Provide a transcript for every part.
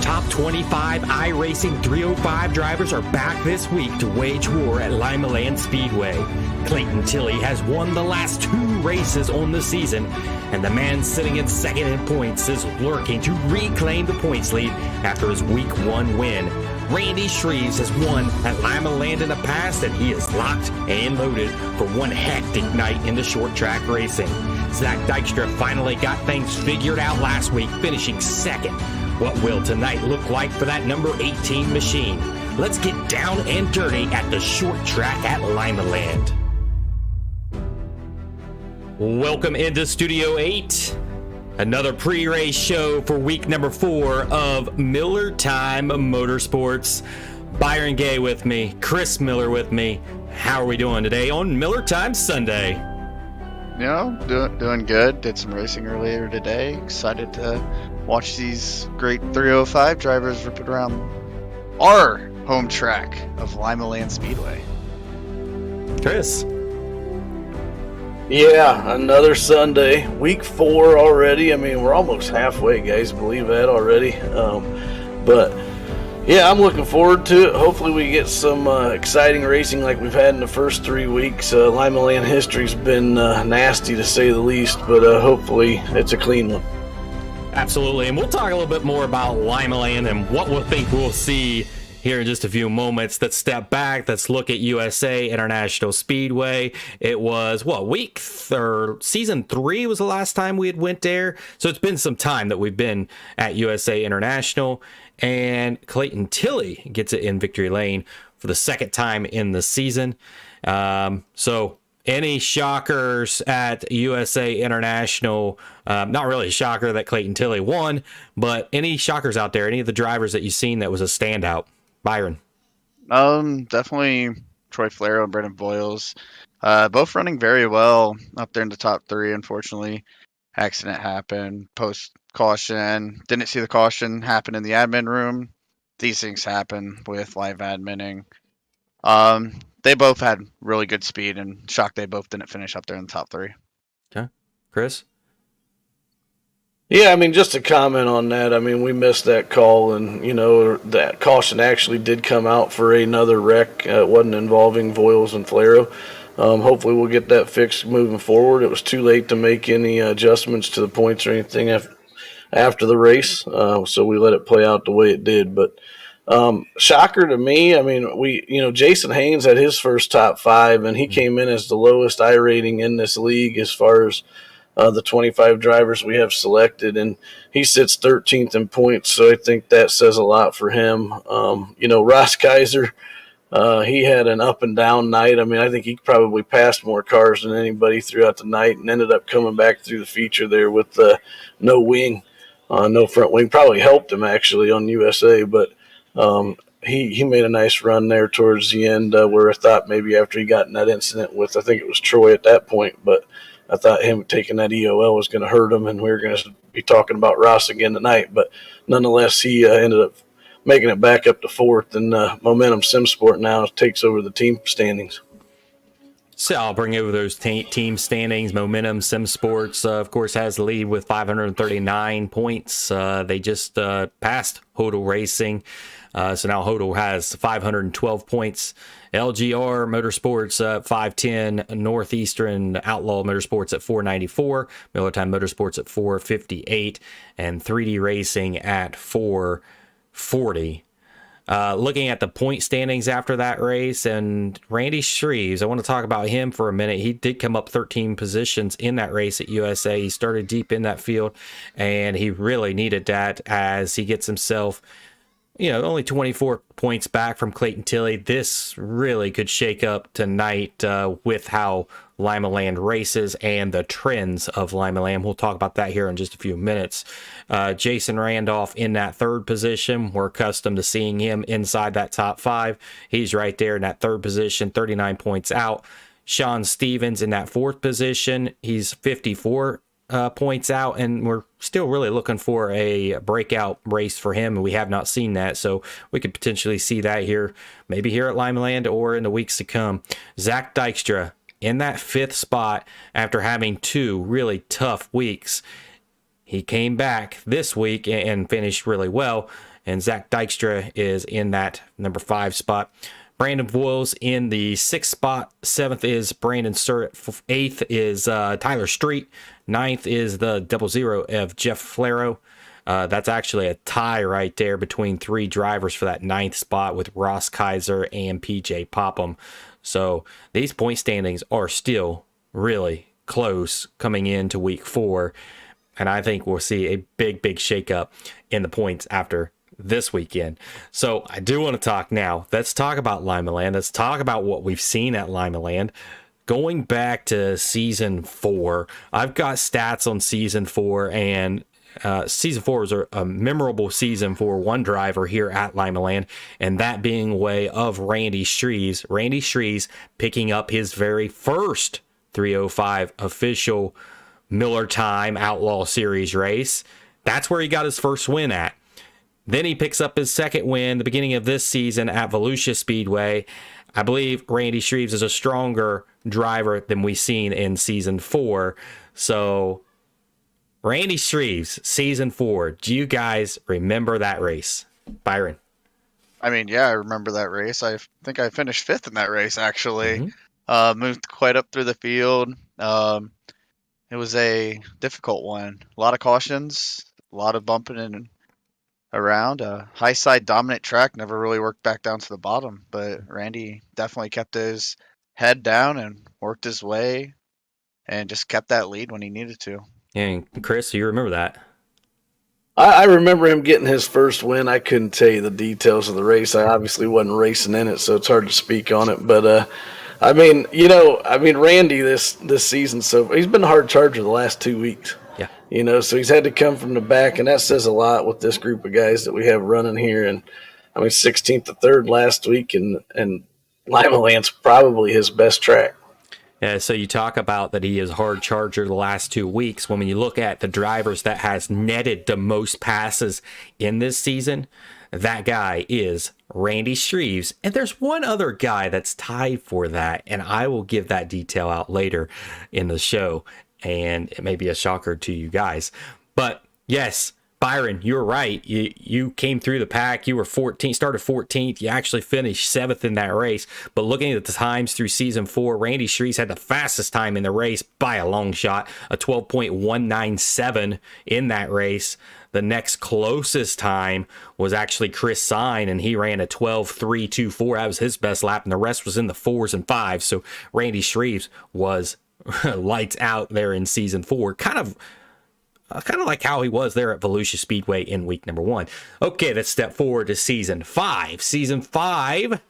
top 25 iRacing 305 drivers are back this week to wage war at Limaland Speedway. Clayton Tilley has won the last 2 races on the season, and the man sitting in second in points is lurking to reclaim the points lead after his Week 1 win. Randy Shreves has won at Limaland in the past, and he is locked and loaded for one hectic night in the short track racing. Zach Dykstra finally got things figured out last week, finishing second. What will tonight look like for that number 18 machine? Let's get down and dirty at the short track at Limaland. Welcome into Studio 8. Another pre-race show for week number 4 of Millertime Motorsports. Byron Gay with me, Chris Miller with me. How are we doing today on Millertime Sunday? You know, doing good. Did some racing earlier today. Excited to watch these great 305 drivers rip it around our home track of Limaland Speedway. Chris? Yeah, another Sunday, week 4 already. I mean, we're almost halfway, guys. Believe that already. But yeah, I'm looking forward to it. Hopefully we get some exciting racing like we've had in the first 3 weeks. Limaland history's been nasty to say the least, but hopefully it's a clean one. Absolutely, and we'll talk a little bit more about Limaland and what we'll think we'll see here in just a few moments. Let's step back. Let's look at USA International Speedway. It was, season 3 was the last time we had went there. So it's been some time that we've been at USA International. And Clayton Tilley gets it in victory lane for the second time in the season. So any shockers at USA International? Not really a shocker that Clayton Tilley won, but any shockers out there? Any of the drivers that you've seen that was a standout? Byron? Definitely Troy Flair and Brendan Boyles. Both running very well up there in the top 3. Unfortunately, accident happened post caution. Didn't see the caution happen in the admin room. These things happen with live adminning. They both had really good speed, and shocked they both didn't finish up there in the top 3. Okay. Chris? Yeah, I mean, just to comment on that, I mean, we missed that call, and, you know, that caution actually did come out for another wreck. It wasn't involving Voiles and Flaro. Hopefully we'll get that fixed moving forward. It was too late to make any adjustments to the points or anything after the race, so we let it play out the way it did. But shocker to me, I mean, Jason Haynes had his first top 5, and he came in as the lowest I rating in this league as far as the 25 drivers we have selected, and he sits 13th in points, so I think that says a lot for him. Ross Kaiser, he had an up and down night. I mean, I think he probably passed more cars than anybody throughout the night, and ended up coming back through the feature there with no wing, no front wing. Probably helped him actually on USA, but he made a nice run there towards the end, where I thought maybe after he got in that incident with, I think it was Troy at that point, but I thought him taking that EOL was going to hurt him, and we were going to be talking about Ross again tonight. But nonetheless, he ended up making it back up to 4th, and Momentum SimSport now takes over the team standings. So I'll bring over those team standings. Momentum SimSports, of course, has the lead with 539 points. They just passed Hodel Racing. So now Hodel has 512 points. LGR Motorsports 510, Northeastern Outlaw Motorsports at 494, Millertime Motorsports at 458, and 3D Racing at 440. Looking at the point standings after that race, and Randy Shreves, I want to talk about him for a minute. He did come up 13 positions in that race at USA. He started deep in that field, and he really needed that as he gets himself, only 24 points back from Clayton Tilley. This really could shake up tonight with how Limaland races and the trends of Limaland. We'll talk about that here in just a few minutes. Jason Randolph in that 3rd position. We're accustomed to seeing him inside that top 5. He's right there in that 3rd position, 39 points out. Sean Stevens in that 4th position. He's 54 points out, and we're still really looking for a breakout race for him, and we have not seen that, so we could potentially see that here, maybe here at Limaland or in the weeks to come. Zach Dykstra in that 5th spot after having 2 really tough weeks. He came back this week and finished really well. and Zach Dykstra is in that number 5 spot. Brandon Voiles in the 6th spot. 7th is Brandon Sturt. 8th is Tyler Street. 9th is the 00 of Jeff Flero. That's actually a tie right there between 3 drivers for that 9th spot with Ross Kaiser and PJ Popham. So these point standings are still really close coming into week 4. And I think we'll see a big shakeup in the points after this weekend. So I do want to talk now. Let's talk about Limaland. Let's talk about what we've seen at Limaland. Going back to season 4, I've got stats on season 4, and season 4 was a memorable season for one driver here at Limaland, and that being way of Randy Shreves. Randy Shreves picking up his very first 305 official Millertime Outlaw Series race. That's where he got his first win at. Then he picks up his second win the beginning of this season at Volusia Speedway. I believe Randy Shreves is a stronger driver than we've seen in season 4. So Randy Shreves, season 4. Do you guys remember that race? Byron? I mean, yeah, I remember that race. I think I finished 5th in that race, actually. Mm-hmm. Moved quite up through the field. It was a difficult one. A lot of cautions, a lot of bumping and around. High side dominant track, never really worked back down to the bottom, but Randy definitely kept his head down and worked his way and just kept that lead when he needed to. And Chris, do you remember that? I remember him getting his first win. I couldn't tell you the details of the race. I obviously wasn't racing in it, so it's hard to speak on it. But Randy this season, so he's been a hard charger the last 2 weeks. Yeah. So he's had to come from the back, and that says a lot with this group of guys that we have running here. And 16th to 3rd last week, and Limaland's probably his best track. Yeah, so you talk about that he is hard charger the last 2 weeks. When you look at the drivers that has netted the most passes in this season, that guy is Randy Shreves. And there's one other guy that's tied for that, and I will give that detail out later in the show, and it may be a shocker to you guys. But yes, Byron, you're right. You came through the pack. You were 14, started 14th. You actually finished 7th in that race. But looking at the times through season 4, Randy Shreves had the fastest time in the race by a long shot, a 12.197 in that race. The next closest time was actually Chris Sine, and he ran a 12.324. That was his best lap, and the rest was in the 4s and 5s. So Randy Shreves was lights out there in season 4. Kind of like how he was there at Volusia Speedway in week number 1. Okay, let's step forward to season 5. Season 5,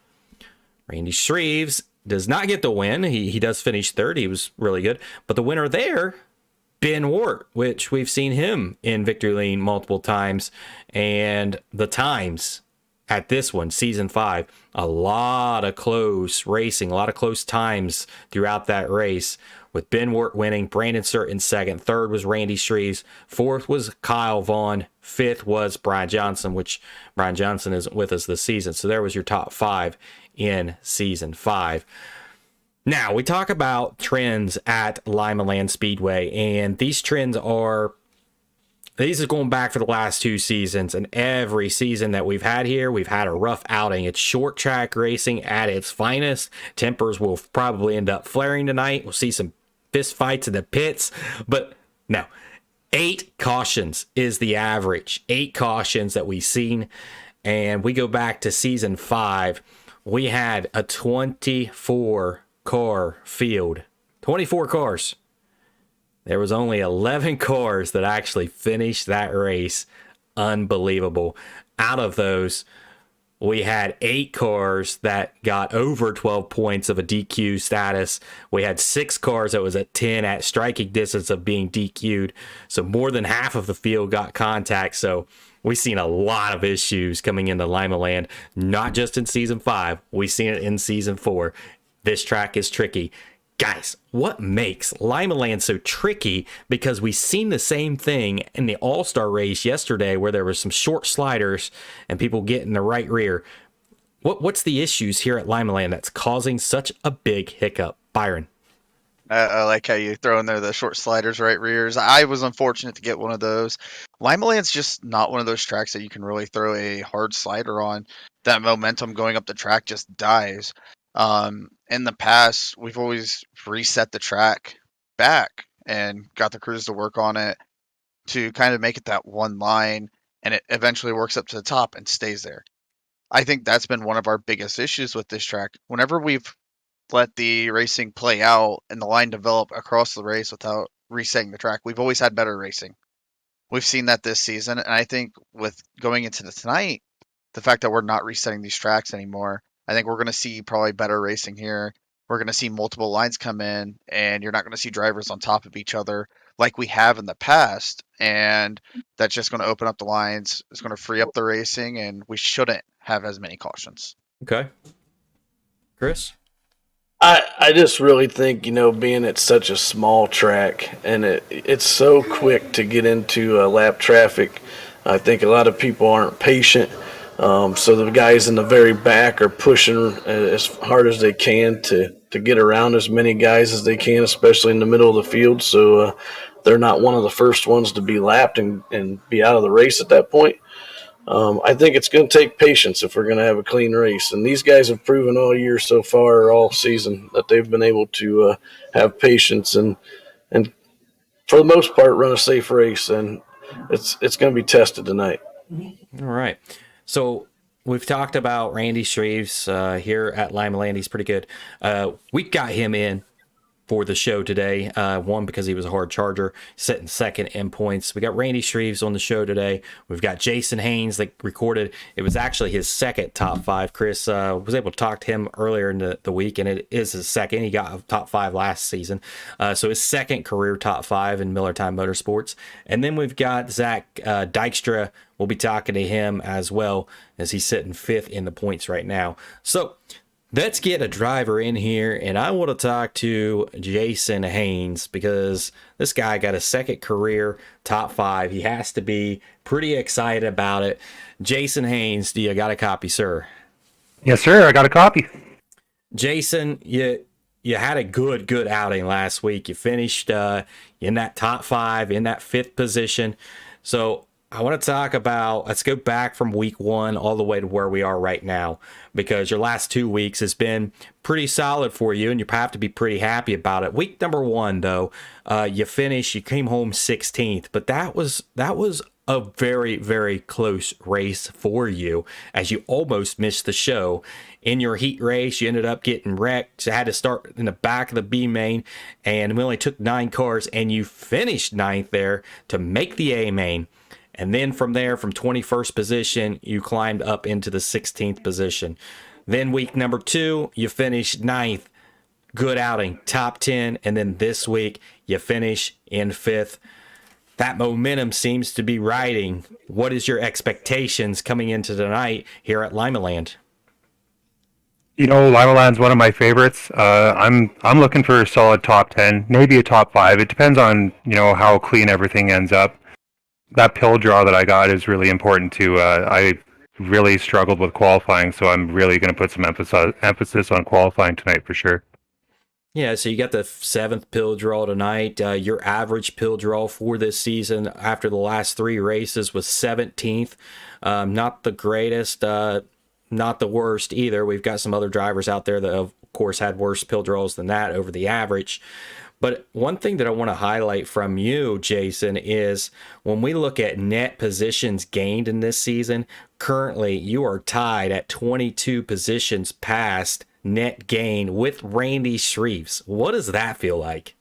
Randy Shreves does not get the win. He does finish 3rd. He was really good. But the winner there, Ben Wart, which we've seen him in Victory Lane multiple times. And the times at this one, season 5, a lot of close racing, a lot of close times throughout that race, with Ben Wart winning, Brandon Sturt in 2nd, 3rd was Randy Shreves, 4th was Kyle Vaughn, 5th was Brian Johnson, which Brian Johnson isn't with us this season. So there was your top 5 in season 5. Now, we talk about trends at Limaland Speedway, and these trends are going back for the last 2 seasons, and every season that we've had here, we've had a rough outing. It's short track racing at its finest. Tempers will probably end up flaring tonight. We'll see some fist fights in the pits, but no. 8 cautions is the average. 8 cautions that we've seen, and we go back to season 5. We had a 24-car field. 24 cars. There was only 11 cars that actually finished that race. Unbelievable. Out of those, we had 8 cars that got over 12 points of a DQ status. We had 6 cars that was at 10 at striking distance of being DQ'd. So more than half of the field got contact. So we've seen a lot of issues coming into Limaland, not just in season 5. We've seen it in season 4. This track is tricky. Guys, what makes Limaland so tricky? Because we've seen the same thing in the All-Star race yesterday where there were some short sliders and people get in the right rear. What's the issues here at Limaland that's causing such a big hiccup? Byron? I like how you throw in there the short sliders, right rears. I was unfortunate to get one of those. Limaland's just not one of those tracks that you can really throw a hard slider on. That momentum going up the track just dies. In the past, we've always reset the track back and got the crews to work on it to kind of make it that one line, and it eventually works up to the top and stays there. I think that's been one of our biggest issues with this track. Whenever we've let the racing play out and the line develop across the race without resetting the track, we've always had better racing. We've seen that this season, and I think with going into the tonight, the fact that we're not resetting these tracks anymore, I think we're going to see probably better racing here. We're going to see multiple lines come in, and you're not going to see drivers on top of each other like we have in the past. And that's just going to open up the lines. It's going to free up the racing, and we shouldn't have as many cautions. Okay. Chris? I just really think, being it's such a small track and it's so quick to get into lap traffic, I think a lot of people aren't patient. So the guys in the very back are pushing as hard as they can to get around as many guys as they can, especially in the middle of the field. So they're not one of the first ones to be lapped and be out of the race at that point. I think it's going to take patience if we're going to have a clean race. And these guys have proven all year so far, all season, that they've been able to have patience and for the most part run a safe race. And it's going to be tested tonight. All right. So we've talked about Randy Shreves here at Limaland. He's pretty good. We got him in for the show today. One, because he was a hard charger, sitting second in points. We got Randy Shreves on the show today. We've got Jason Haynes that recorded. It was actually his second top five. Chris was able to talk to him earlier in the week, and it is his second. He got a top five last season. So his second career top five in Millertime Motorsports. And then we've got Zach Dykstra. We'll be talking to him as well, as he's sitting fifth in the points right now. So let's get a driver in here, and I want to talk to Jason Haynes because this guy got a second career top five. He has to be pretty excited about it. Jason Haynes, do you got a copy, sir? Yes, sir. I got a copy. Jason, you had a good outing last week. You finished in that top five, in that fifth position. So I want to talk about, let's go back from week one all the way to where we are right now, because your last 2 weeks has been pretty solid for you, and you have to be pretty happy about it. Week number one, though, you came home 16th, but that was a very, very close race for you, as you almost missed the show. In your heat race, you ended up getting wrecked. You had to start in the back of the B main, and we only took 9 cars, and you finished 9th there to make the A main. And then from there, from 21st position, you climbed up into the 16th position. Then week number 2, you finished 9th. Good outing, top 10. And then this week, you finish in 5th. That momentum seems to be riding. What is your expectations coming into tonight here at Limaland? Limaland's one of my favorites. I'm looking for a solid top 10, maybe a top 5. It depends on, how clean everything ends up. That pill draw that I got is really important too. I really struggled with qualifying, so I'm really going to put some emphasis on qualifying tonight for sure. Yeah, so you got the 7th pill draw tonight. Your average pill draw for this season after the last 3 races was 17th. Not the greatest, not the worst either. We've got some other drivers out there that, of course, had worse pill draws than that over the average. But one thing that I want to highlight from you, Jason, is when we look at net positions gained in this season, currently you are tied at 22 positions past net gain with Randy Shreves. What does that feel like?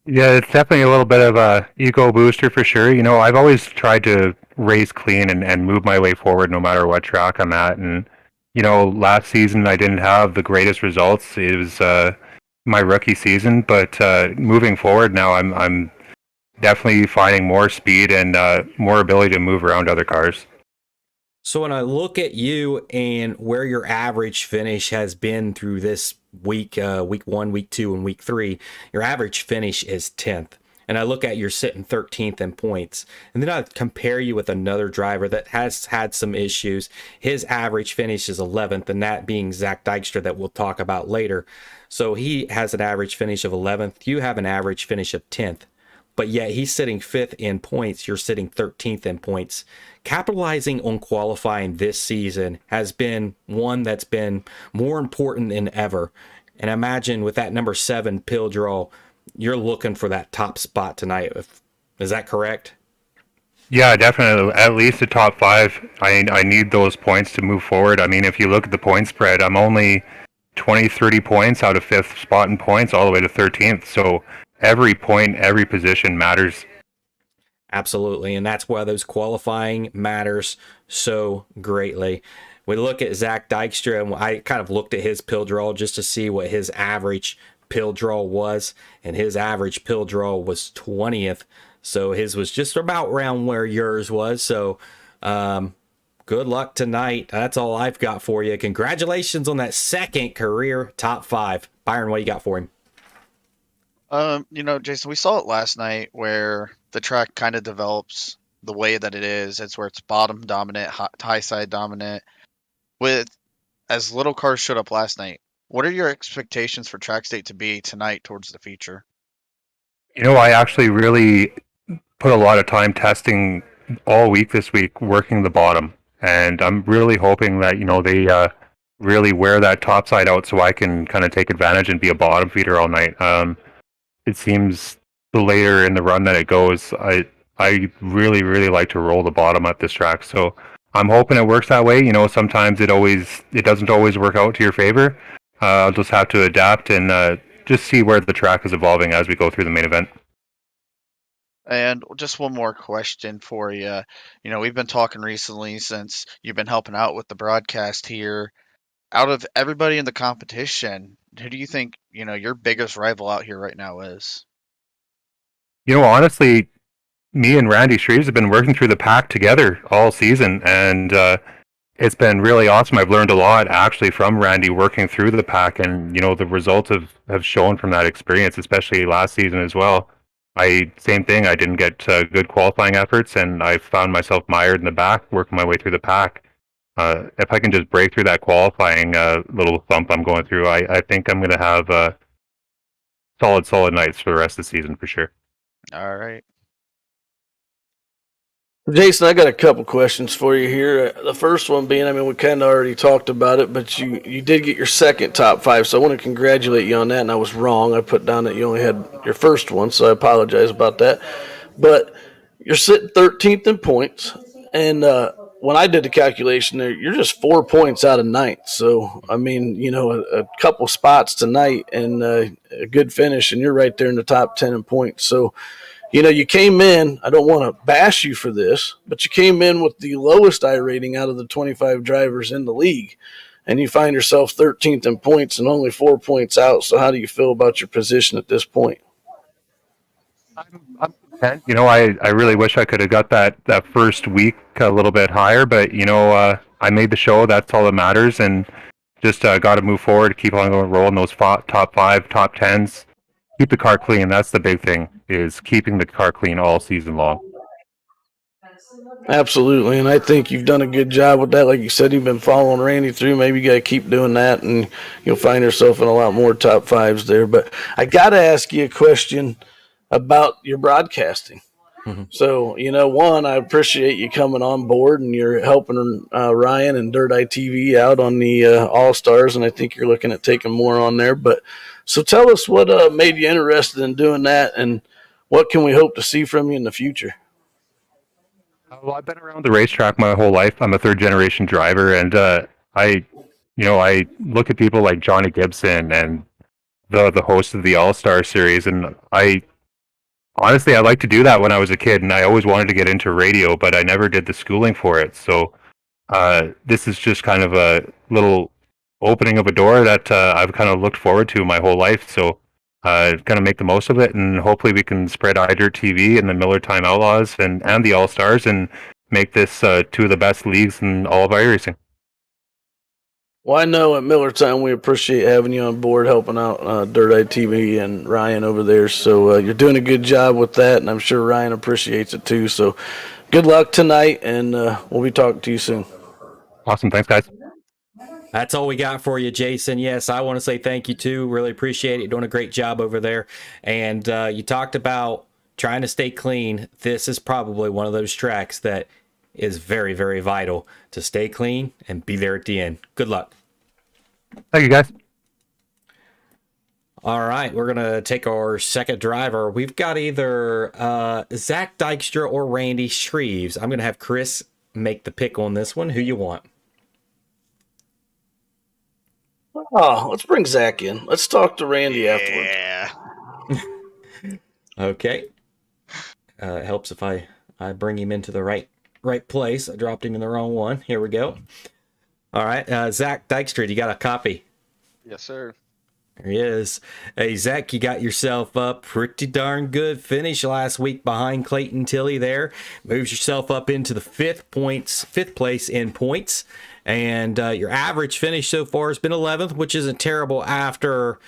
Yeah, it's definitely a little bit of a ego booster for sure. I've always tried to race clean and move my way forward no matter what track I'm at. And, last season I didn't have the greatest results. It was my rookie season, but moving forward now, I'm definitely finding more speed and more ability to move around other cars. So when I look at you and where your average finish has been through this week, week 1, week 2, and week 3, your average finish is 10th. and I look at you're sitting 13th in points, and then I compare you with another driver that has had some issues. His average finish is 11th, and that being Zach Dykstra, that we'll talk about later. So he has an average finish of 11th. You have an average finish of 10th, but yet he's sitting 5th in points. You're sitting 13th in points. Capitalizing on qualifying this season has been one that's been more important than ever. And imagine with that number 7 pill draw, you're looking for that top spot tonight. Is that correct? Yeah, definitely. At least the top 5. I need those points to move forward. I mean, if you look at the point spread, I'm only 20, 30 points out of 5th spot in points all the way to 13th. So every point, every position matters. Absolutely. And that's why those qualifying matters so greatly. We look at Zach Dykstra, and I kind of looked at his pill draw just to see what his average pill draw was, and his average pill draw was 20th. So his was just about around where yours was. So good luck tonight. That's all I've got for you. Congratulations on that second career top 5. Byron, what you got for him? Jason, we saw it last night where the track kind of develops the way that it is. It's where it's bottom dominant, high side dominant. With as little cars showed up last night, what are your expectations for track state to be tonight towards the feature? I actually really put a lot of time testing all week this week, working the bottom. And I'm really hoping that, they really wear that top side out so I can kind of take advantage and be a bottom feeder all night. It seems the later in the run that it goes, I really, really like to roll the bottom at this track. So I'm hoping it works that way. Sometimes it doesn't always work out to your favor. I'll just have to adapt and just see where the track is evolving as we go through the main event. And just one more question for you. We've been talking recently since you've been helping out with the broadcast here. Out of everybody in the competition, who do you think, your biggest rival out here right now is? Honestly, me and Randy Shreves have been working through the pack together all season, and it's been really awesome. I've learned a lot actually from Randy working through the pack, and the results have shown from that experience, especially last season as well. Same thing. I didn't get good qualifying efforts, and I found myself mired in the back, working my way through the pack. If I can just break through that qualifying little thump I'm going through, I think I'm going to have solid nights for the rest of the season for sure. All right. Jason, I got a couple questions for you here. The first one being, we kind of already talked about it, but you did get your second top 5, so I want to congratulate you on that, and I was wrong. I put down that you only had your first one, so I apologize about that. But you're sitting 13th in points, and when I did the calculation there, you're just 4 points out of 9th. So, a couple spots tonight and a good finish, and you're right there in the top 10 in points. So, you came in, I don't want to bash you for this, but you came in with the lowest I rating out of the 25 drivers in the league, and you find yourself 13th in points and only 4 points out. So how do you feel about your position at this point? I'm content. I really wish I could have got that first week a little bit higher, but, I made the show. That's all that matters, and just got to move forward, keep on rolling those top 5, top 10s. Keep the car clean. That's the big thing, is keeping the car clean all season long. Absolutely, and I think you've done a good job with that. Like you said, you've been following Randy through. Maybe you got to keep doing that, and you'll find yourself in a lot more top 5s there. But I got to ask you a question about your broadcasting. Mm-hmm. So, one, I appreciate you coming on board, and you're helping Ryan and Dirt ITV out on the All-Stars, and I think you're looking at taking more on there. But so tell us what made you interested in doing that, and what can we hope to see from you in the future? Well, I've been around the racetrack my whole life. I'm a third-generation driver, and I look at people like Johnny Gibson and the host of the All-Star Series, and honestly, I like to do that when I was a kid, and I always wanted to get into radio, but I never did the schooling for it. So this is just kind of a little opening of a door that I've kind of looked forward to my whole life. So kind of make the most of it, and hopefully we can spread iDirt TV and the Millertime Outlaws and the All-Stars and make this 2 of the best leagues in all of iRacing. Well, I know at Millertime we appreciate having you on board, helping out Dirt ITV and Ryan over there. So you're doing a good job with that, and I'm sure Ryan appreciates it too. So good luck tonight, and we'll be talking to you soon. Awesome. Thanks, guys. That's all we got for you, Jason. Yes, I want to say thank you too. Really appreciate it. You're doing a great job over there. And you talked about trying to stay clean. This is probably one of those tracks that is very, very vital to stay clean and be there at the end. Good luck. Thank you, guys. All right, we're going to take our second driver. We've got either Zach Dykstra or Randy Shreves. I'm going to have Chris make the pick on this one. Who you want? Oh, let's bring Zach in. Let's talk to Randy afterward. Yeah. Okay. It helps if I bring him into the right place. I dropped him in the wrong one. Here we go. All right, Zach Dykstra, you got a copy? Yes, sir. There he is. Hey, Zach, you got yourself up pretty darn good finish last week behind Clayton Tilley there. Moves yourself up into the fifth place in points. And your average finish so far has been 11th, which isn't terrible after,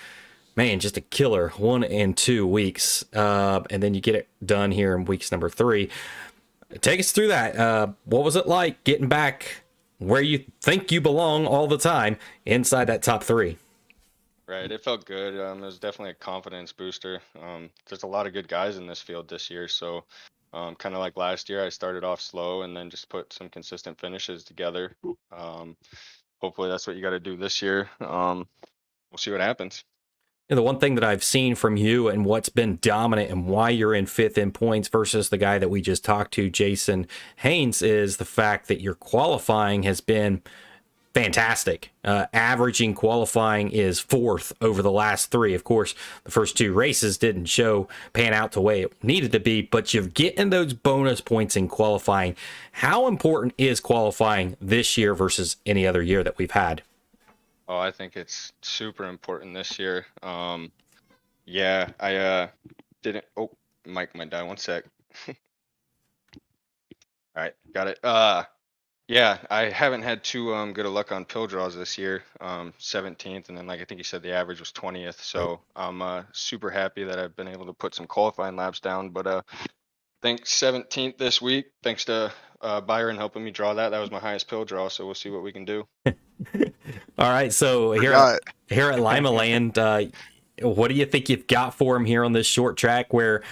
man, just a killer 1 and 2 weeks. And then you get it done here in weeks number 3. Take us through that. What was it like getting back where you think you belong all the time inside that top 3? Right, it felt good. It was definitely a confidence booster. There's a lot of good guys in this field this year, so kind of like last year, I started off slow and then just put some consistent finishes together. Hopefully that's what you got to do this year. We'll see what happens. The one thing that I've seen from you and what's been dominant and why you're in 5th in points versus the guy that we just talked to, Jason Haynes, is the fact that your qualifying has been fantastic. Averaging qualifying is 4th over the last 3. Of course, the first 2 races didn't pan out the way it needed to be, but you're getting those bonus points in qualifying. How important is qualifying this year versus any other year that we've had? Oh, I think it's super important this year. Yeah, I didn't. Oh, mic might die. 1 sec. All right, got it. Yeah, I haven't had too good of luck on pill draws this year. 17th, and then like I think you said, the average was 20th. So I'm super happy that I've been able to put some qualifying laps down. But I think 17th this week, thanks to Byron helping me draw that. That was my highest pill draw. So we'll see what we can do. All right, so here at Limaland, what do you think you've got for him here on this short track where,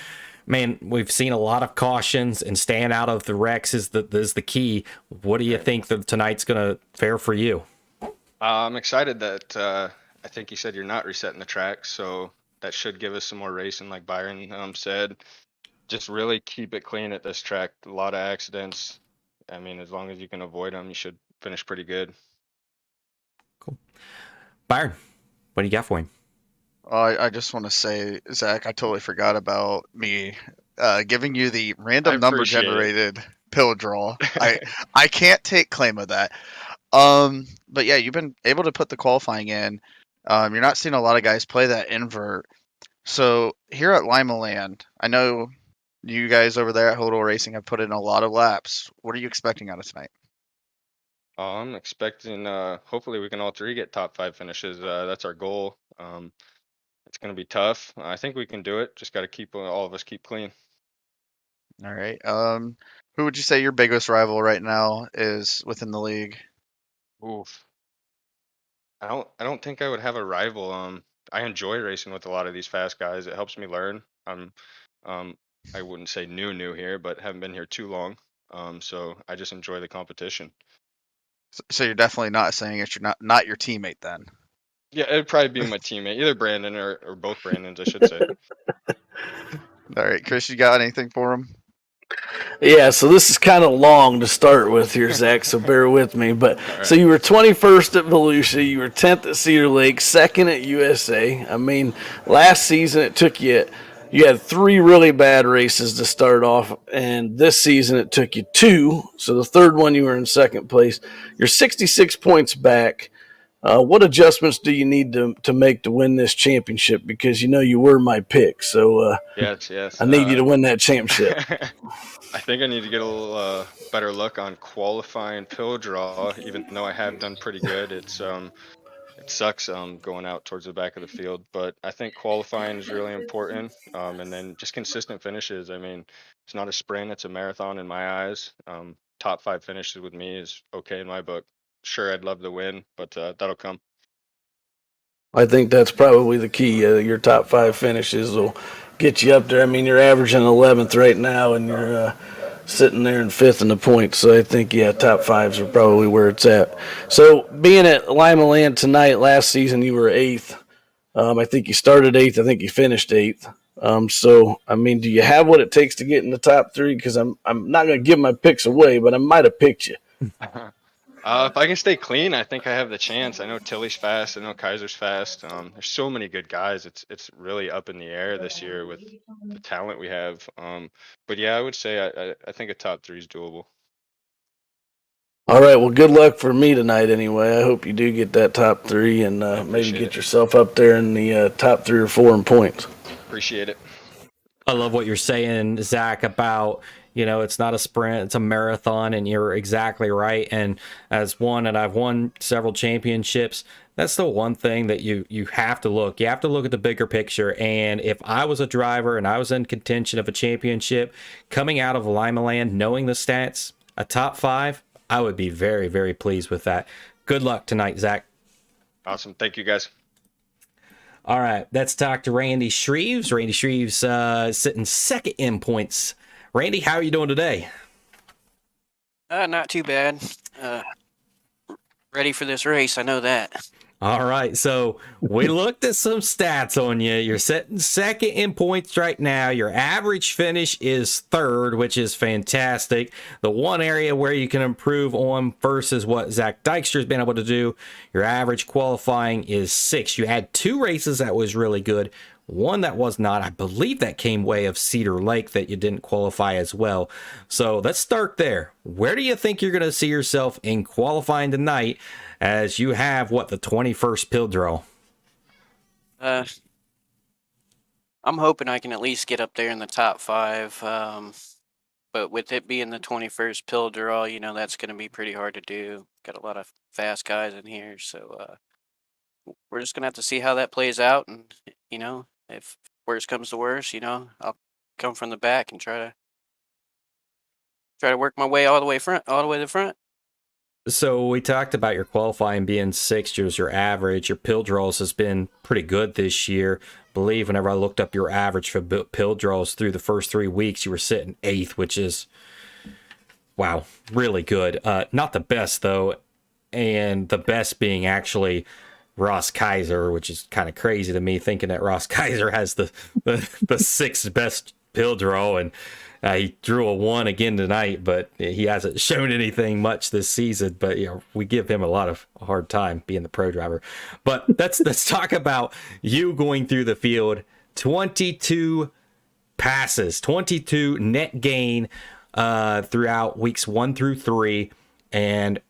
man, we've seen a lot of cautions and staying out of the wrecks is the key. What do you think that tonight's going to fare for you? I'm excited that I think you said you're not resetting the track, so that should give us some more racing, like Byron said. Just really keep it clean at this track. A lot of accidents. I mean, as long as you can avoid them, you should finish pretty good. Cool. Byron, what do you got for him? I just want to say, Zach, I totally forgot about me giving you the random number generated pill draw. I can't take claim of that. But yeah, you've been able to put the qualifying in. You're not seeing a lot of guys play that invert. So here at Limaland, I know you guys over there at OUTLAW Racing have put in a lot of laps. What are you expecting out of tonight? I'm expecting, hopefully we can all 3 get top 5 finishes. That's our goal. It's going to be tough. I think we can do it. Just got to keep all of us keep clean. All right. Who would you say your biggest rival right now is within the league? Oof. I don't think I would have a rival. I enjoy racing with a lot of these fast guys. It helps me learn. I wouldn't say new here, but haven't been here too long. So I just enjoy the competition. So you're definitely not saying it's not your teammate then. Yeah, it'd probably be my teammate, either Brandon or both Brandons, I should say. All right, Chris, you got anything for him? Yeah, so this is kind of long to start with here, Zach, so bear with me. But right. So you were 21st at Volusia, you were 10th at Cedar Lake, 2nd at USA. I mean, last season it took you had 3 really bad races to start off, and this season it took you 2. So the third one you were in 2nd place. You're 66 points back. What adjustments do you need to make to win this championship? Because you were my pick, so Yes. I need you to win that championship. I think I need to get a little better look on qualifying pill draw, even though I have done pretty good. It sucks going out towards the back of the field, but I think qualifying is really important. And then just consistent finishes. I mean, it's not a sprint, it's a marathon in my eyes. Top 5 finishes with me is okay in my book. Sure, I'd love to win, but that'll come. I think that's probably the key. Your top 5 finishes will get you up there. I mean, you're averaging 11th right now, and you're sitting there in 5th in the points. So I think, top 5s are probably where it's at. So being at Limaland tonight, last season you were 8th. I think you started 8th. I think you finished 8th. So I mean, do you have what it takes to get in the top 3? Because I'm not going to give my picks away, but I might have picked you. If I can stay clean, I think I have the chance. I know Tilly's fast. I know Kaiser's fast. There's so many good guys. It's really up in the air this year with the talent we have. But yeah, I would say I think a top 3 is doable. All right. Well, good luck for me tonight. Anyway, I hope you do get that top 3 and maybe get yourself up there in the top 3 or 4 in points. Appreciate it. I love what you're saying, Zach, about, it's not a sprint, it's a marathon, and you're exactly right. And as one, and I've won several championships, that's the one thing that you have to look. You have to look at the bigger picture. And if I was a driver and I was in contention of a championship, coming out of Limaland, knowing the stats, a top 5, I would be very, very pleased with that. Good luck tonight, Zach. Awesome. Thank you, guys. All right, let's talk to Randy Shreves. Randy Shreves sitting second in points. Randy, how are you doing today? Not too bad. Ready for this race, I know that. All right, so we looked at some stats on you. You're sitting second in points right now. Your average finish is 3rd, which is fantastic. The one area where you can improve on versus what Zach Dykstra's been able to do, your average qualifying is 6. You had 2 races that was really good. One that was not. I believe that came way of Cedar Lake that you didn't qualify as well. So let's start there. Where do you think you're going to see yourself in qualifying tonight as you have, the 21st pill draw? I'm hoping I can at least get up there in the top 5. But with it being the 21st pill draw, that's going to be pretty hard to do. Got a lot of fast guys in here. So we're just going to have to see how that plays out. And, if worst comes to worst, I'll come from the back and try to work my way all the way to the front. So we talked about your qualifying being 6, your average. Your pill draws has been pretty good this year. I believe whenever I looked up your average for pill draws through the first 3 weeks, you were sitting 8th, which is, wow, really good. Not the best, though, and the best being actually Ross Kaiser, which is kind of crazy to me, thinking that Ross Kaiser has the 6th best pill draw, and he drew a 1 again tonight, but he hasn't shown anything much this season. But we give him a lot of hard time being the pro driver. But let's talk about you going through the field. 22 passes, 22 net gain throughout weeks 1 through 3, and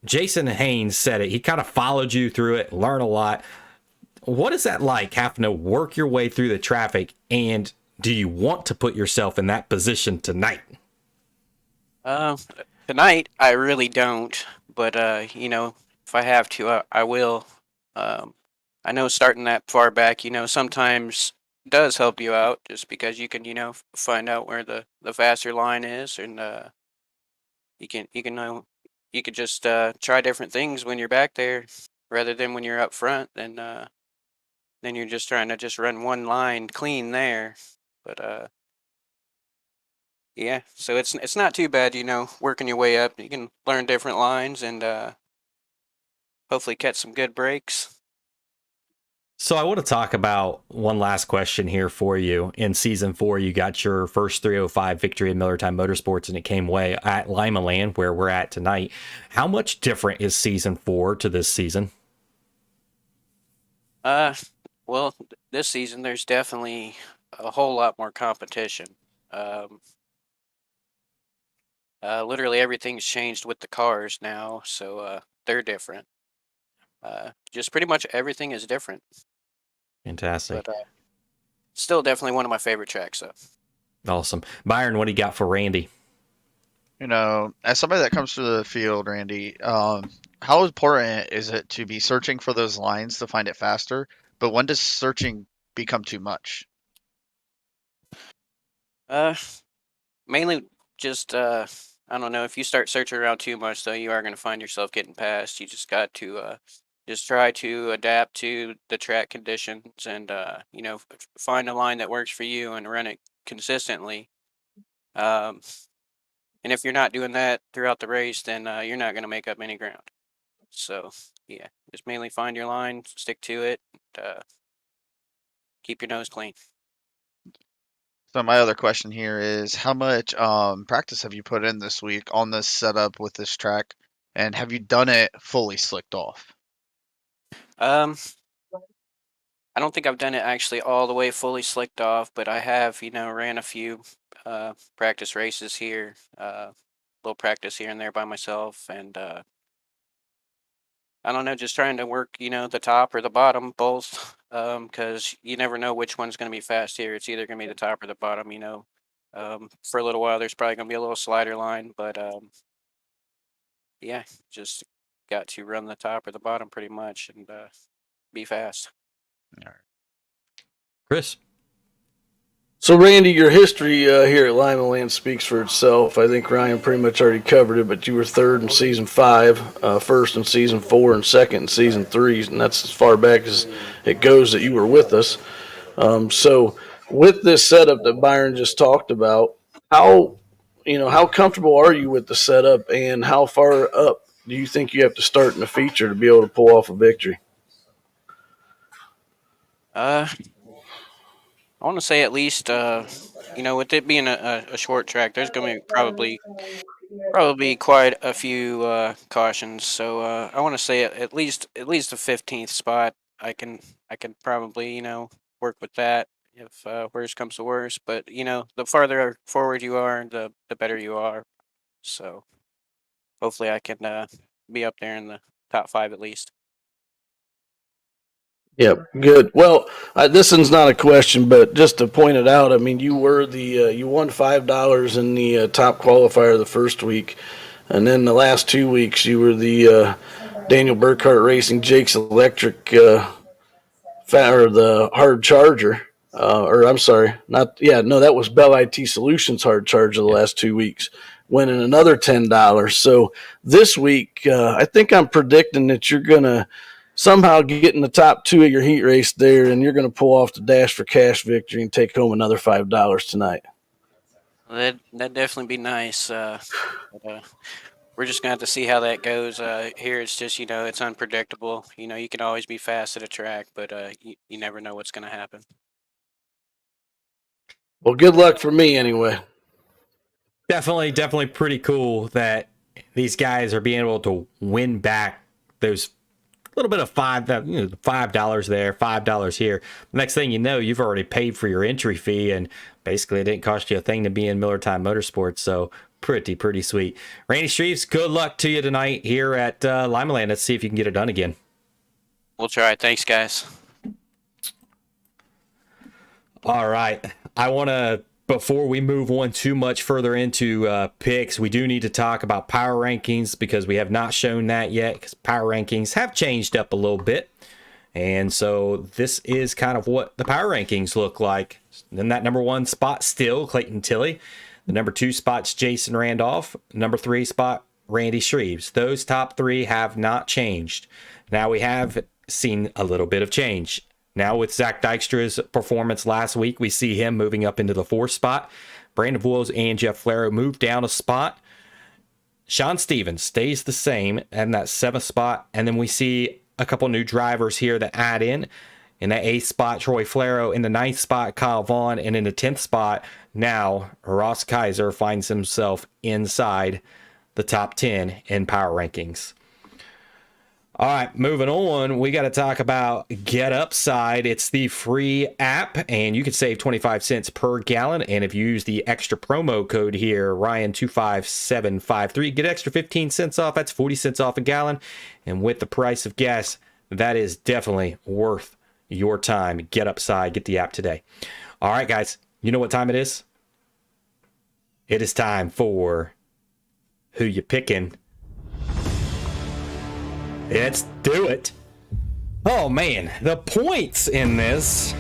Jason Haynes said it. He kind of followed you through it, learned a lot. What is that like, having to work your way through the traffic, and do you want to put yourself in that position tonight? Tonight, I really don't. But, if I have to, I will. I know starting that far back, sometimes does help you out just because you can, find out where the faster line is, and you could just try different things when you're back there rather than when you're up front. And then you're just trying to just run one line clean there. But yeah, so it's not too bad, working your way up. You can learn different lines and hopefully catch some good breaks. So I want to talk about one last question here for you. In season 4, you got your first 305 victory in Millertime Motorsports, and it came way at Limaland, where we're at tonight. How much different is season 4 to this season? Well, this season there's definitely a whole lot more competition. Literally everything's changed with the cars now, so they're different. just pretty much everything is different. Fantastic. But still definitely one of my favorite tracks. So Awesome. Byron, what do you got for Randy? As somebody that comes to the field, Randy, how important is it to be searching for those lines to find it faster? But when does searching become too much? mainly just I don't know, if you start searching around too much, though, you are going to find yourself getting past. You just got to just try to adapt to the track conditions and find a line that works for you and run it consistently. Um, and if you're not doing that throughout the race, then you're not going to make up any ground. So yeah, just mainly find your line, stick to it, keep your nose clean. So my other question here is, how much practice have you put in this week on this setup with this track, and have you done it fully slicked off? Um, I don't think I've done it actually all the way fully slicked off, but I have, ran a few practice races here, little practice here and there by myself, and I don't know, just trying to work, the top or the bottom, both, because you never know which one's going to be fast here. It's either going to be the top or the bottom. For a little while, there's probably going to be a little slider line, but yeah, just got to run the top or the bottom pretty much and be fast. Chris? So, Randy, your history here at Limaland speaks for itself. I think Ryan pretty much already covered it, but you were third in season 5, first in season 4, and second in season 3, and that's as far back as it goes that you were with us. So, with this setup that Byron just talked about, how comfortable are you with the setup, and how far up do you think you have to start in the feature to be able to pull off a victory? I want to say at least, with it being a short track, there's going to be probably quite a few cautions. So I want to say at least the 15th spot. I can probably work with that if worst comes to worst. But the farther forward you are, the better you are. So hopefully I can be up there in the top 5 at least. Yep, good. Well, this one's not a question, but just to point it out, I mean, you were you won $5 in the top qualifier the first week, and then the last 2 weeks you were the Daniel Burkhart Racing Jake's Electric or the hard charger. Or I'm sorry, that was Bell IT Solutions hard charger the last 2 weeks, winning another $10. So this week, I think I'm predicting that you're gonna somehow get in the top 2 of your heat race there, and you're going to pull off the Dash for Cash victory and take home another $5 tonight. That'd definitely be nice. But, we're just going to have to see how that goes. Here it's just, it's unpredictable. You can always be fast at a track, but you never know what's going to happen. Well, good luck for me anyway. Definitely pretty cool that these guys are being able to win back those little bit of $5 there, $5 here. Next thing you know, you've already paid for your entry fee, and basically it didn't cost you a thing to be in Millertime Motorsports. So pretty sweet. Randy Streves, good luck to you tonight here at Limaland. Let's see if you can get it done again. We'll try. Thanks, guys. All right. I want to, before we move on too much further into picks, we do need to talk about power rankings because we have not shown that yet, because power rankings have changed up a little bit. And so this is kind of what the power rankings look like. In that number 1 spot, still Clayton Tilley. The number 2 spot's Jason Randolph. Number 3 spot, Randy Streves. Those top 3 have not changed. Now we have seen a little bit of change. Now with Zach Dykstra's performance last week, we see him moving up into the 4th spot. Brandon Boyles and Jeff Flero move down a spot. Sean Stevens stays the same in that 7th spot. And then we see a couple new drivers here that add in. In that 8th spot, Troy Flero. In the 9th spot, Kyle Vaughn. And in the 10th spot, now Ross Kaiser finds himself inside the top 10 in power rankings. All right, moving on, we got to talk about Get Upside. It's the free app, and you can save 25 cents per gallon. And if you use the extra promo code here, Ryan25753, get extra 15 cents off. That's 40 cents off a gallon. And with the price of gas that is definitely worth your time. Get Upside, get the app today. All right, guys, you know what time it is? It is time for Who You Picking. Let's do it. Oh man, the points in this.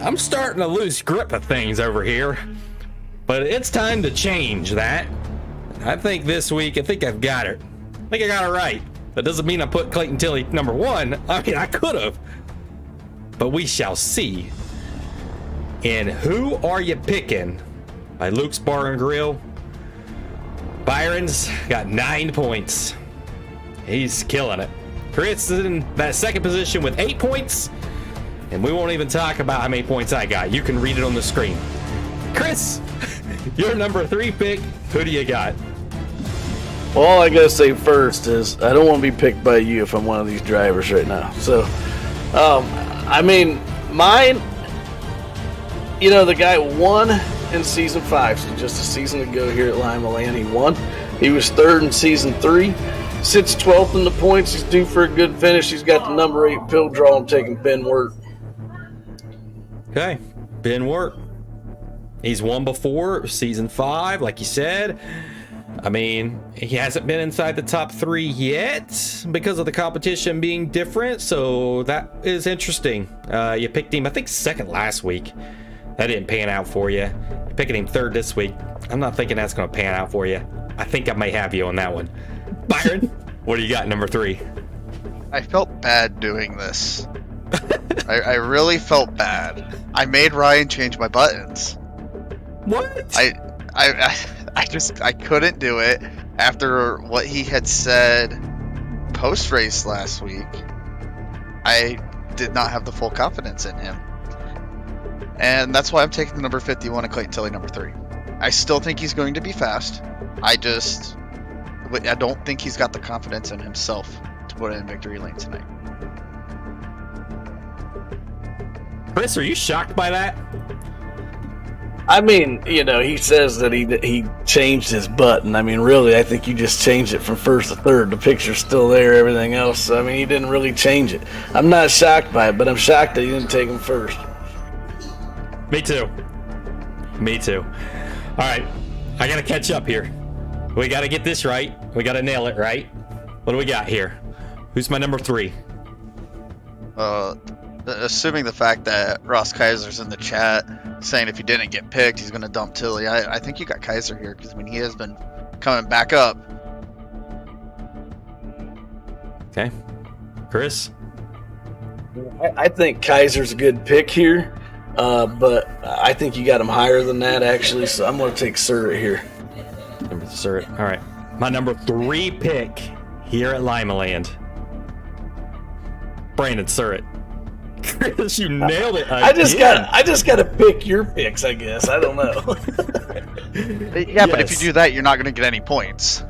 I'm starting to lose grip of things over here, but it's time to change that. I think this week, I think I've got it. I think I got it right. That doesn't mean I put Clayton Tilley number 1. I mean, I could have, but we shall see. And Who Are You Picking by Luke's Bar and Grill. Byron's got 9 points. He's killing it. Chris is in that second position with 8 points. And we won't even talk about how many points I got. You can read it on the screen. Chris, your number 3 pick. Who do you got? Well, all I gotta say first is I don't want to be picked by you if I'm one of these drivers right now. So, I mean, mine, you know, the guy won in season 5, so just a season ago here at Limaland, he won. He was 3rd in season 3, sits 12th in the points. He's due for a good finish. He's got the number 8 pill draw. I'm taking Ben Wirt. Okay, Ben Wirt. He's won before, season 5, like you said. I mean, he hasn't been inside the top 3 yet because of the competition being different, so that is interesting. You picked him, I think, 2nd last week. That didn't pan out for you. You're picking him 3rd this week. I'm not thinking that's going to pan out for you. I think I may have you on that one. Byron, what do you got, number 3? I felt bad doing this. I really felt bad. I made Ryan change my buttons. What? I couldn't do it after what he had said post race last week. I did not have the full confidence in him, and that's why I'm taking the number 51 and Clayton Tilley number 3. I still think he's going to be fast. I don't think he's got the confidence in himself to put it in victory lane tonight. Chris, are you shocked by that? I mean, you know, he says that he changed his button. I mean, really, I think you just changed it from 1st to 3rd. The picture's still there, everything else. I mean, he didn't really change it. I'm not shocked by it, but I'm shocked that he didn't take him first. Me too. Me too. All right, I got to catch up here. We got to get this right. We got to nail it, right? What do we got here? Who's my number 3? Assuming the fact that Ross Kaiser's in the chat saying if he didn't get picked, he's going to dump Tilley. I think you got Kaiser here because, I mean, he has been coming back up. Okay. Chris? I think Kaiser's a good pick here, but I think you got him higher than that, actually, so I'm going to take Surratt here. Number Surratt. All right. My number 3 pick here at Limaland. Brandon Surratt. Chris, you nailed it again. I just got to pick your picks, I guess. I don't know. Yeah, but if you do that, you're not going to get any points.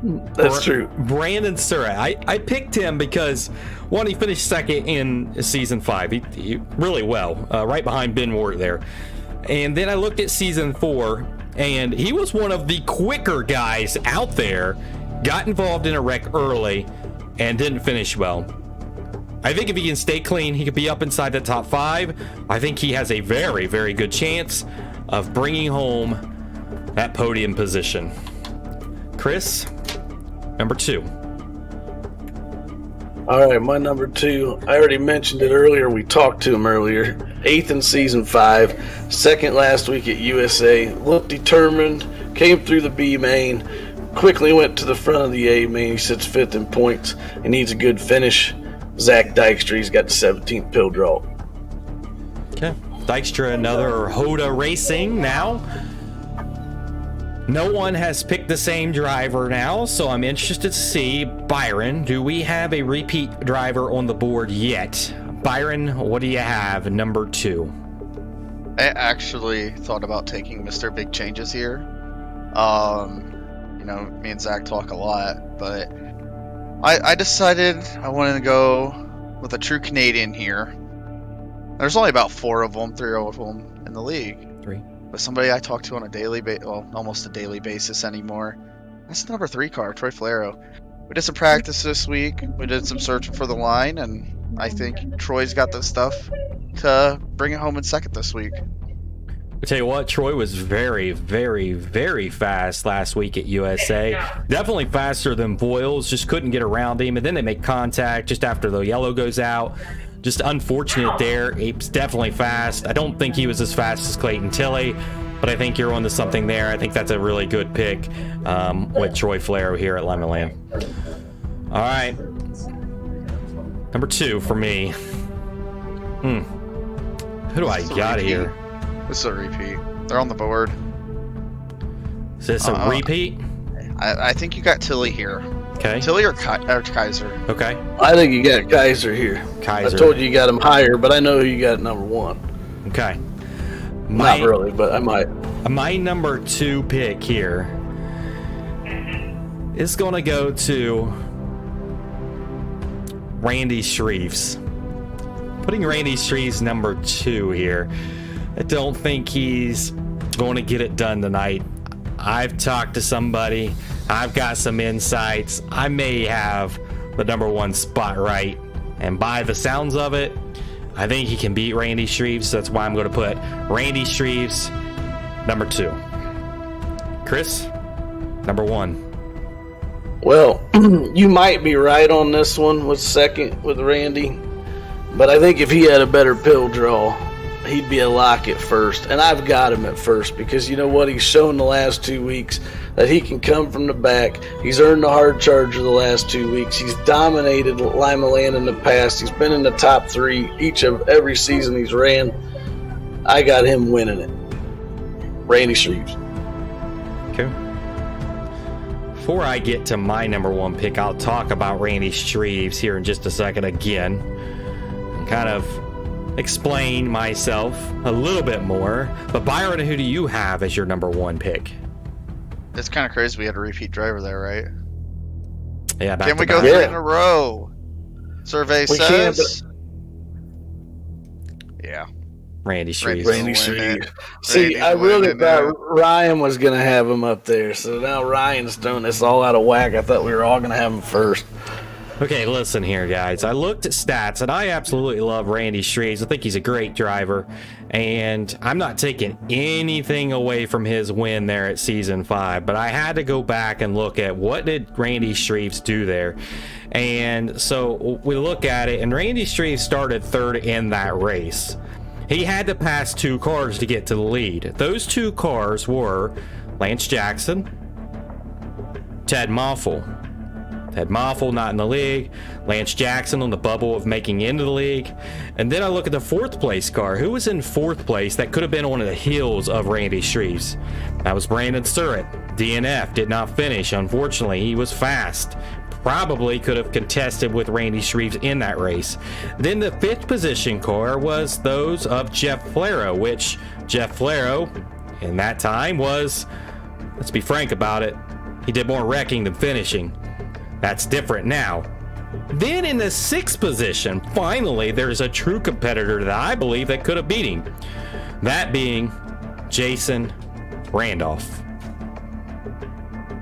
That's true. Brandon Surratt. I picked him because, one, he finished 2nd in season 5. He really well, right behind Ben Wirt there. And then I looked at season 4, and he was one of the quicker guys out there. Got involved in a wreck early and didn't finish well. I think if he can stay clean, he could be up inside the top 5. I think he has a very, very good chance of bringing home that podium position. Chris, number 2. All right, my number 2. I already mentioned it earlier. We talked to him earlier. 8th in season 5, 2nd last week at USA. Looked determined, came through the B main, quickly went to the front of the A main. He sits 5th in points. He needs a good finish. Zach Dykstra, he's got the 17th pill draw. Okay. Dykstra, another Hoda Racing now. No one has picked the same driver now, so I'm interested to see. Byron, do we have a repeat driver on the board yet? Byron, what do you have, number 2? I actually thought about taking Mr. Big Changes here. You know, me and Zach talk a lot, but I decided I wanted to go with a true Canadian here. There's only about 4 of them, 3 of them in the league. 3. But somebody I talk to on a daily almost a daily basis anymore. That's the number 3 car, Troy Flero. We did some practice this week. We did some searching for the line, and I think Troy's got the stuff to bring it home in second this week. I tell you what, Troy was very, very, very fast last week at USA. Definitely faster than Voiles, just couldn't get around him. And then they make contact just after the yellow goes out. Just unfortunate there. He's definitely fast. I don't think he was as fast as Clayton Tilley, but I think you're onto something there. I think that's a really good pick with Troy Flair here at Limaland. All right. Number 2 for me. Who do I got here? This is a repeat. They're on the board. Is this a repeat? I think you got Tilley here. Okay. Tilley or Kaiser? Okay. I think you got Kaiser here. Kaiser. I told you got him higher, but I know you got number 1. Okay. Not really, but I might. My number 2 pick here is going to go to Randy Shreves. Putting Randy Shreves number 2 here. I don't think he's going to get it done tonight. I've talked to somebody. I've got some insights. I may have the number 1 spot right. And by the sounds of it, I think he can beat Randy Shreves. So that's why I'm going to put Randy Shreves number 2. Chris, number 1. Well, you might be right on this one with second with Randy. But I think if he had a better pill draw, he'd be a lock at first. And I've got him at first because you know what? He's shown the last 2 weeks that he can come from the back. He's earned the hard charger the last 2 weeks. He's dominated Limaland in the past. He's been in the top 3 every season he's ran. I got him winning it. Randy Shreves. Okay. Before I get to my number 1 pick, I'll talk about Randy Shreves here in just a second again. And kind of explain myself a little bit more. But Byron, who do you have as your number 1 pick? It's kind of crazy we had a repeat driver there, right? Yeah, Can we go 3 in a row? Survey says. Yeah. Randy Shreves. Randy Shreves. See, I really thought Ryan was going to have him up there. So now Ryan's doing this all out of whack. I thought we were all going to have him first. Okay, listen here, guys. I looked at stats, and I absolutely love Randy Shreves. I think he's a great driver, and I'm not taking anything away from his win there at Season 5, but I had to go back and look at what did Randy Shreves do there. And so we look at it, and Randy Shreves started 3rd in that race. He had to pass 2 cars to get to the lead. Those 2 cars were Lance Jackson, Ted Moffel. Ted Moffel not in the league, Lance Jackson on the bubble of making into the league. And then I look at the 4th place car. Who was in 4th place that could have been on the heels of Randy Shreves? That was Brandon Surratt. DNF did not finish, unfortunately. He was fast. Probably could have contested with Randy Shreves in that race. Then the 5th position car was those of Jeff Flero, which Jeff Flero in that time was, let's be frank about it, he did more wrecking than finishing. That's different now. Then in the 6th position, finally, there's a true competitor that I believe that could have beat him. That being Jason Randolph.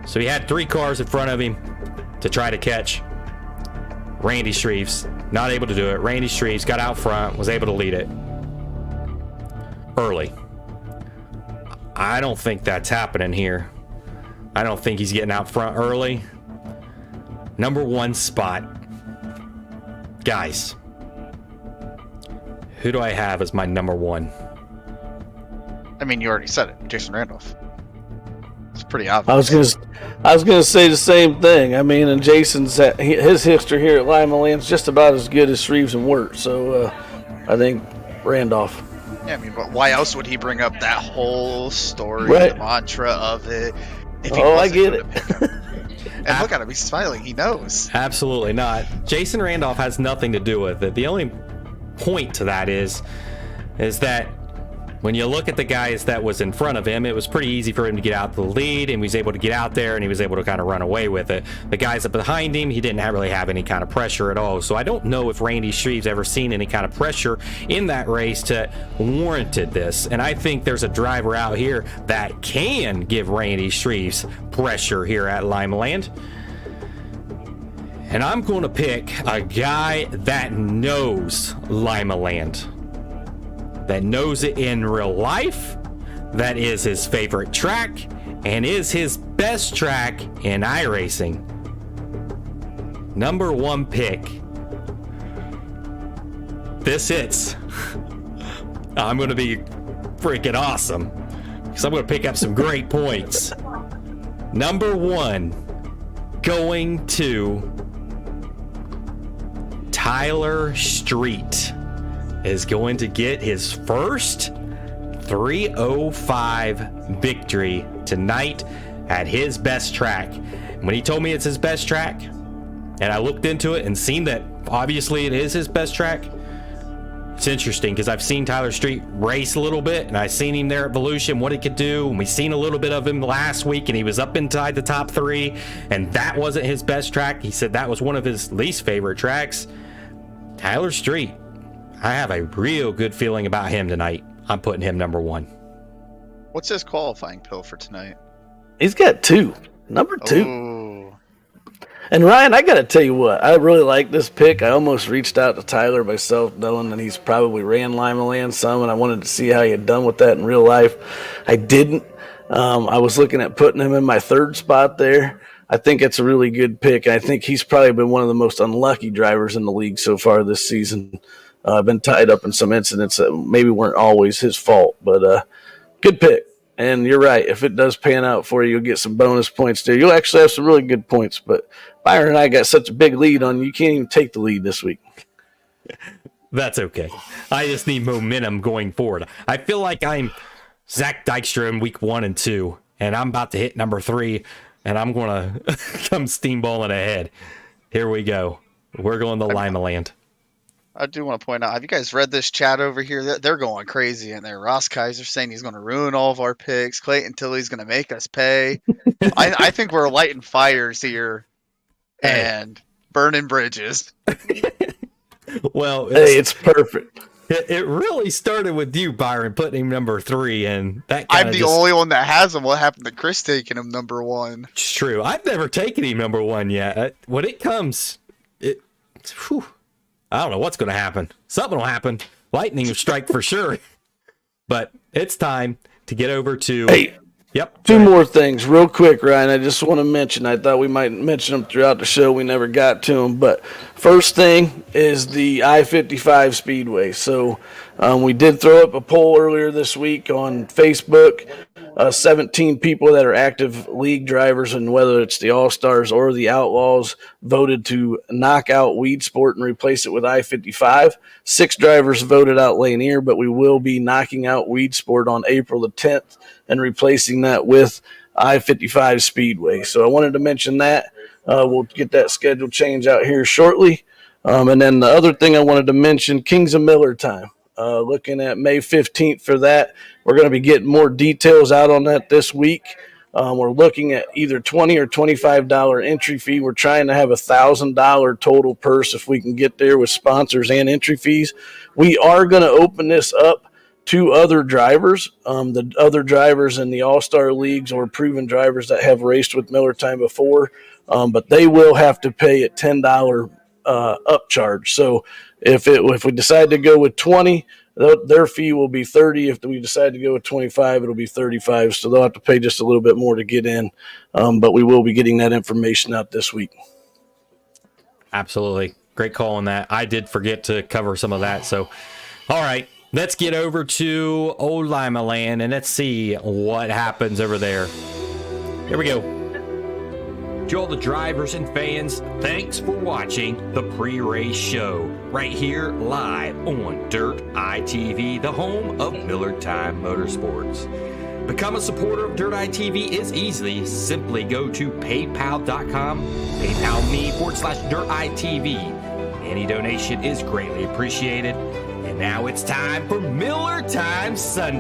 So he had 3 cars in front of him to try to catch Randy Shreves. Not able to do it. Randy Shreves got out front, was able to lead it early. I don't think that's happening here. I don't think he's getting out front early. Number 1 spot. Guys, who do I have as my number 1? I mean, you already said it. Jason Randolph. It's pretty obvious. I was gonna say the same thing. I mean, and Jason's his history here at Limaland's just about as good as Shreves and Wirt. So I think Randolph. Yeah, I mean, but why else would he bring up that whole story, Right. the mantra of it? If he I wasn't get gonna it. pick him? And look at him, he's smiling. He knows. Absolutely not. Jason Randolph has nothing to do with it. The only point to that is that when you look at the guys that was in front of him, it was pretty easy for him to get out the lead, and he was able to get out there, and he was able to kind of run away with it. The guys up behind him, he didn't really have any kind of pressure at all. So I don't know if Randy Shreves ever seen any kind of pressure in that race to warranted this. And I think there's a driver out here that can give Randy Shreves pressure here at Limaland. And I'm going to pick a guy that knows Limaland, that knows it in real life, that is his favorite track, and is his best track in iRacing. Number 1 pick. This hits. I'm going to be freaking awesome because I'm going to pick up some great points. Number 1, going to Tyler Street, is going to get his first 305 victory tonight at his best track. When he told me it's his best track, and I looked into it and seen that obviously it is his best track, it's interesting because I've seen Tyler Street race a little bit, and I've seen him there at Volusia, what he could do, and we seen a little bit of him last week, and he was up inside the top 3, and that wasn't his best track. He said that was one of his least favorite tracks. Tyler Street, I have a real good feeling about him tonight. I'm putting him number 1. What's his qualifying pill for tonight? He's got 2. Number 2. Ooh. And Ryan, I got to tell you what, I really like this pick. I almost reached out to Tyler myself, knowing that he's probably ran Limaland some, and I wanted to see how he had done with that in real life. I didn't. I was looking at putting him in my 3rd spot there. I think it's a really good pick. I think he's probably been one of the most unlucky drivers in the league so far this season. Been tied up in some incidents that maybe weren't always his fault, but good pick. And you're right. If it does pan out for you, you'll get some bonus points there. You'll actually have some really good points. But Byron and I got such a big lead on you, you can't even take the lead this week. That's okay. I just need momentum going forward. I feel like I'm Zach Dykstra in week 1 and 2, and I'm about to hit number 3, and I'm going to come steamballing ahead. Here we go. We're going to Limaland. I do want to point out, have you guys read this chat over here? They're going crazy in there. Ross Kaiser saying he's going to ruin all of our picks. Clayton Tilley's going to make us pay. I think we're lighting fires here and burning bridges. Well, it's perfect. It really started with you, Byron, putting him number 3, and that I'm the only one that has him. What happened to Chris taking him number 1? It's true. I've never taken him number 1 yet. When it comes, I don't know what's going to happen. Something will happen. Lightning will strike for sure. But it's time to get over to... Hey, yep. 2 more things real quick, Ryan. I just want to mention, I thought we might mention them throughout the show. We never got to them. But first thing is the I-55 Speedway. So we did throw up a poll earlier this week on Facebook. 17 people that are active league drivers, and whether it's the All-Stars or the Outlaws, voted to knock out Weed Sport and replace it with I-55. 6 drivers voted out Lanier, but we will be knocking out Weed Sport on April the 10th and replacing that with I-55 Speedway. So I wanted to mention that. We'll get that schedule change out here shortly. And then the other thing I wanted to mention, Kings of Millertime. Looking at May 15th for that. We're going to be getting more details out on that this week. We're looking at either $20 or $25 entry fee. We're trying to have $1,000 total purse if we can get there with sponsors and entry fees. We are going to open this up to other drivers. The other drivers in the All-Star Leagues or proven drivers that have raced with Millertime before, but they will have to pay a $10 upcharge. So if we decide to go with 20, their fee will be 30. If we decide to go with 25, it'll be 35. So they'll have to pay just a little bit more to get in. But we will be getting that information out this week. Absolutely. Great call on that. I did forget to cover some of that. So, all right, let's get over to Old Limaland and let's see what happens over there. Here we go. To all the drivers and fans, thanks for watching the pre-race show right here live on Dirt ITV, the home of Millertime Motorsports. Become a supporter of Dirt ITV is easy. Simply go to paypal.com, PayPal.me/Dirt ITV. Any donation is greatly appreciated. And now it's time for Millertime Sunday.